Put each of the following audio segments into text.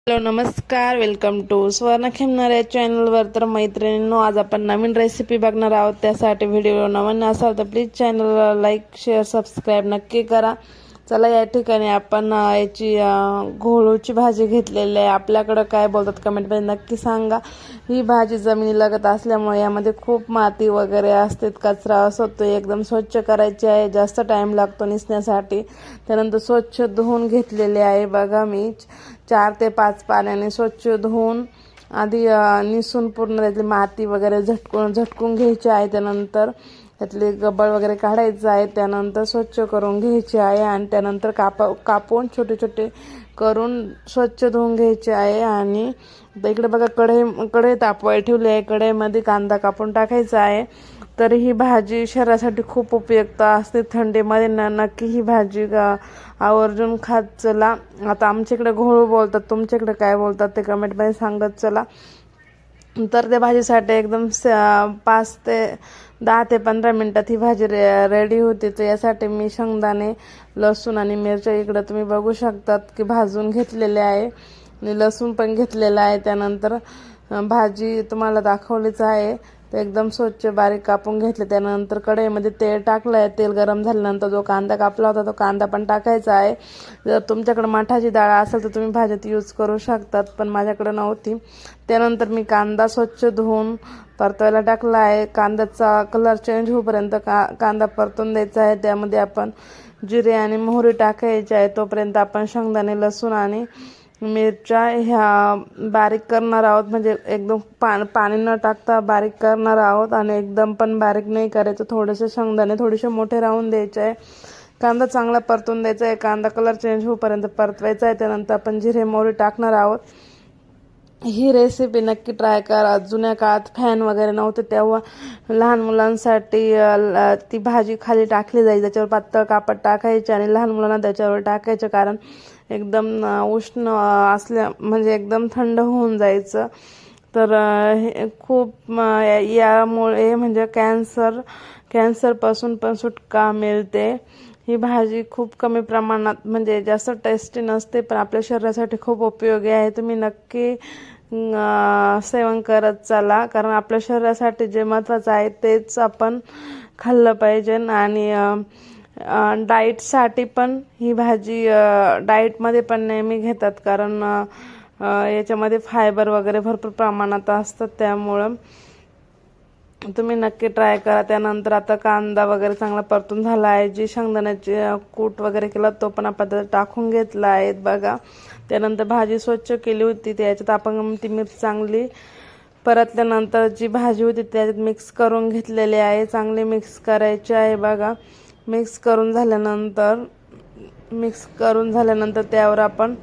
Hello नमस्कार, welcome to स्वर्ण खेमनार या चॅनलवर. तर मैत्रिणींनो, आज आपण नवीन रेसिपी बघणार आहोत. त्यासाठी व्हिडिओ नवीन असाल तर प्लीज चॅनलला लाईक शेअर सबस्क्राईब नक्की करा. चला, या ठिकाणी आपण याची घोळूची भाजी घेतलेली आहे. आपल्याकडं काय बोलतात कमेंटमध्ये नक्की सांगा. ही भाजी जमिनीलगत असल्यामुळे यामध्ये खूप माती वगैरे असते, कचरा असतो. एकदम स्वच्छ करायची आहे, जास्त टाईम लागतो निसण्यासाठी. त्यानंतर स्वच्छ धुवून घेतलेले आहे. बघा, मी 4 ते 5 पाण्याने स्वच्छ धुवून आधी निसून पूर्ण त्यातली माती वगैरे झटकून घ्यायची आहे. त्यानंतर त्यातले गब्बळ वगैरे काढायचं आहे. त्यानंतर स्वच्छ करून घ्यायचे आहे आणि त्यानंतर कापून छोटे छोटे करून स्वच्छ धुवून घ्यायचे आहे. आणि इकडे बघा, कढई तापवायला ठेवली आहे. कढईमध्ये कांदा कापून टाकायचा आहे. तर ही भाजी शरीरासाठी खूप उपयुक्त असते. थंडीमध्ये नक्की ही भाजी आवर्जून खात चला. आता आमच्याकडे घोळू बोलतात, तुमच्याकडे काय बोलतात ते कमेंटमध्ये सांगत चला. तर त्या भाजीसाठी एकदम 10 ते 15 मिनटात ही भाजी रेडी होते. तर यासाठी मी शेंगदाणे, लसूण आणि मिरच्या इकडं तुम्ही बघू शकतात की भाजून घेतलेले आहे आणि लसूण पण घेतलेला आहे. त्यानंतर भाजी तुम्हाला दाखवलीच आहे. ते एकदम स्वच्छ बारीक कापून घेतले. त्यानंतर कढईमध्ये तेल टाकलं आहे. तेल गरम झाल्यानंतर जो कांदा कापला होता तो कांदा पण टाकायचा आहे. जर तुमच्याकडे मठाची डाळ असेल तर तुम्ही भाजीत यूज करू शकतात, पण माझ्याकडे नव्हती. त्यानंतर मी कांदा स्वच्छ धुवून परतवायला टाकला आहे. कांद्याचा कलर चेंज होईपर्यंत कांदा परतून द्यायचा आहे. त्यामध्ये आपण जिरे आणि मोहरी टाकायची आहे. तोपर्यंत आपण शेंगदाणे, लसूण आणि मिरच्या ह्या बारीक करणार आहोत. म्हणजे एकदम पाणी न टाकता बारीक करणार आहोत आणि एकदम पण बारीक नाही करायचं. थोडेसे शेंगदाणे थोडेसे मोठे राहून द्यायचे आहे. कांदा चांगला परतून द्यायचा आहे. कांदा कलर चेंज होईपर्यंत परतवायचा आहे. त्यानंतर आपण जिरे मोहरी टाकणार आहोत. ही रेसिपी नक्की ट्राय करा. जुन्या काळात फॅन वगैरे नव्हते, तेव्हा लहान मुलांसाठी ती भाजी खाली टाकली जायची. त्याच्यावर पातळ कापड टाकायचे आणि लहान मुलांना त्याच्यावर टाकायचं, कारण एकदम उष्ण म्हणजे एकदम थंड होऊन जायचं. तर हे खूप यामुळे म्हणजे कॅन्सरपासून पण सुटका मिळते. ही भाजी खूप कमी प्रमाणात, म्हणजे जास्त टेस्टी नसते, पण आपल्या शरीरासाठी खूप उपयोगी आहे. तुम्ही नक्की सेवन करत चला, कारण आपल्या शरीरासाठी जे महत्त्वाचं आहे तेच आपण खाल्लं पाहिजे. आणि डाईटसाठी पण ही भाजी डाईटमध्ये पण नेहमी घेतात, कारण याच्यामध्ये फायबर वगैरे भरपूर प्रमाणात असतात. त्यामुळं तुम्ही नक्की ट्राय करा. त्यानंतर आता कांदा वगैरे चांगला परतून झाला आहे. जी शेंगदाण्याची कूट वगैरे केला तो पण आपण टाकून घेतला आहे. बघा, त्यानंतर भाजी स्वच्छ केली होती, त्याच्यात आपण ती मिरची चांगली परतल्यानंतर जी भाजी होती त्याच्यात मिक्स करून घेतलेली आहे. चांगली मिक्स करायची आहे. बघा, मिक्स करून झाल्यानंतर त्यावर आपण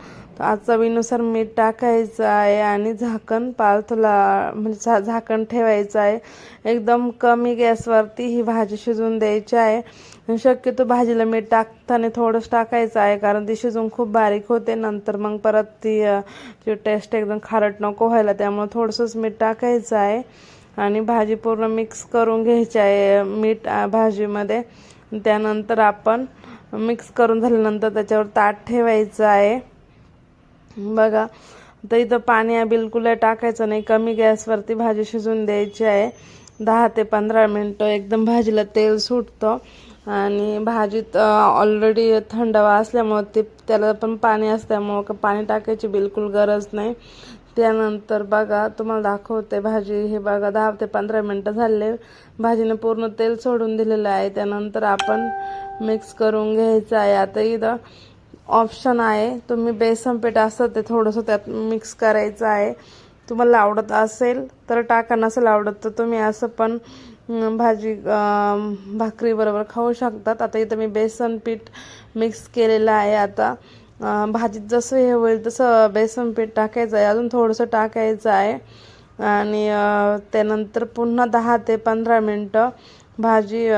चवीनुसार मीठ टाकायचं आहे आणि झाकण म्हणजे झाकण ठेवायचं आहे. एकदम कमी गॅसवरती ही भाजी शिजवून द्यायची आहे. शक्यतो भाजीला मीठ टाकताना थोडंच टाकायचं आहे, कारण ती शिजून खूप बारीक होते. नंतर मग परत ती टेस्ट एकदम खारट नको व्हायला, त्यामुळे थोडंसंच मीठ टाकायचं आहे आणि भाजी पूर्ण मिक्स करून घ्यायची आहे मीठ भाजीमध्ये. त्यानंतर आपण मिक्स करून झाल्यानंतर त्याच्यावर ताट ठेवायचं आहे. बघा, तर इथं पाणी बिलकुल टाकायचं नाही. कमी गॅसवरती भाजी शिजवून द्यायची आहे. 10 ते 15 मिनटं एकदम भाजीला तेल सुटतं. आणि भाजीत ऑलरेडी थंडावा असल्यामुळं त्याला पण पाणी असल्यामुळं पाणी टाकायची बिलकुल गरज नाही. त्यानंतर बघा, तुम्हाला दाखवते भाजी. हे बघा, 10 ते 15 मिनटं झाले. भाजीने पूर्ण तेल सोडून दिलेलं आहे. त्यानंतर आपण मिक्स करून घ्यायचं आहे. आता इथं ऑप्शन आहे, तुम्ही बेसन पीठ असतं ते थोडंसं त्यात मिक्स करायचं आहे. तुम्हाला आवडत असेल तर टाका, नसेल आवडत तर तुम्ही असं पण भाजी भाकरीबरोबर खाऊ शकतात. आता इथं मी बेसन पीठ मिक्स केलेलं आहे. आता भाजीत जसं हे होईल तसं बेसन पीठ टाकायचं आहे. अजून थोडंसं टाकायचं आहे आणि त्यानंतर पुन्हा 10 ते 15 मिनटं भाजी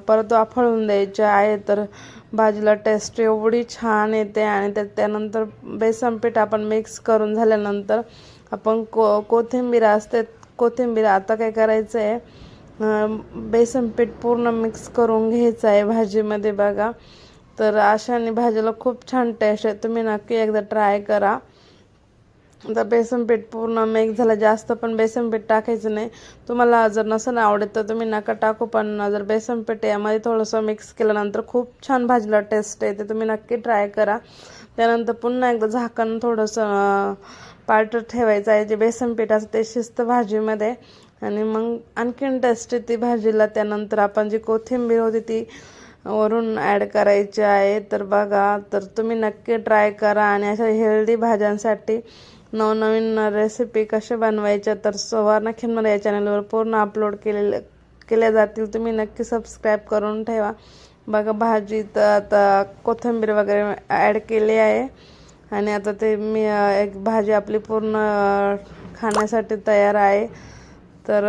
परत वाफळून द्यायची आहे. तर भाजीला टेस्ट एवढी छान येते. आणि त्यानंतर बेसन पीठ आपण मिक्स करून झाल्यानंतर आपण कोथिंबीर असते, कोथिंबीर आता काय करायचं आहे, बेसन पीठ पूर्ण मिक्स करून घ्यायचं आहे भाजीमध्ये. बघा, तर अशाने भाजीला खूप छान टेस्ट आहे. तुम्ही नक्की एकदा ट्राय करा. आता बेसन पीठ पूर्ण मिक्स झालं, जास्त पण बेसन पीठ टाकायचं नाही. तुम्हाला जर नसेल आवडत तर तुम्ही नका टाकू, पण जर बेसन पीठ यामध्ये थोडंसं मिक्स केल्यानंतर खूप छान भाजीला टेस्ट येते. तुम्ही नक्की ट्राय करा. त्यानंतर पुन्हा एकदा झाकण थोडंसं पातळ ठेवायचं आहे. जे बेसन पीठ असतं ते शिजतं भाजीमध्ये आणि मग आणखीन टेस्ट येते भाजीला. त्यानंतर आपण जी कोथिंबीर होती ती वरून ॲड करायची आहे. तर बघा, तर तुम्ही नक्की ट्राय करा. आणि अशा हेल्दी भाज्यांसाठी नवनवीन रेसिपी कशा बनवायच्या तर सुवर्णा खिनमध्ये या चॅनलवर पूर्ण अपलोड केल्या जातील. तुम्ही नक्की सबस्क्राईब करून ठेवा. बघा, भाजीत आता कोथिंबीर वगैरे ॲड केली आहे आणि आता ते मी एक भाजी आपली पूर्ण खाण्यासाठी तयार आहे. तर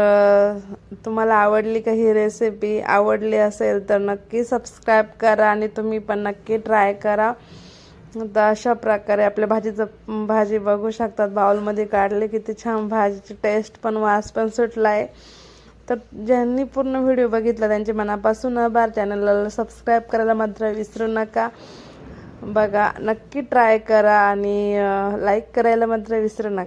तुम्हाला आवडली का ही रेसिपी? आवडली असेल तर नक्की सबस्क्राईब करा आणि तुम्ही पण नक्की ट्राय करा. तर अशा प्रकारे आपल्या भाजी बघू शकतात बाउलमध्ये काढले. किती छान भाजीची टेस्ट पण, वास पण सुटला आहे. तर ज्यांनी पूर्ण व्हिडिओ बघितला त्यांचे मनापासून आभार. चॅनलला सबस्क्राईब करायला मात्र विसरू नका. बघा, नक्की ट्राय करा आणि लाईक करायला मात्र विसरू नका.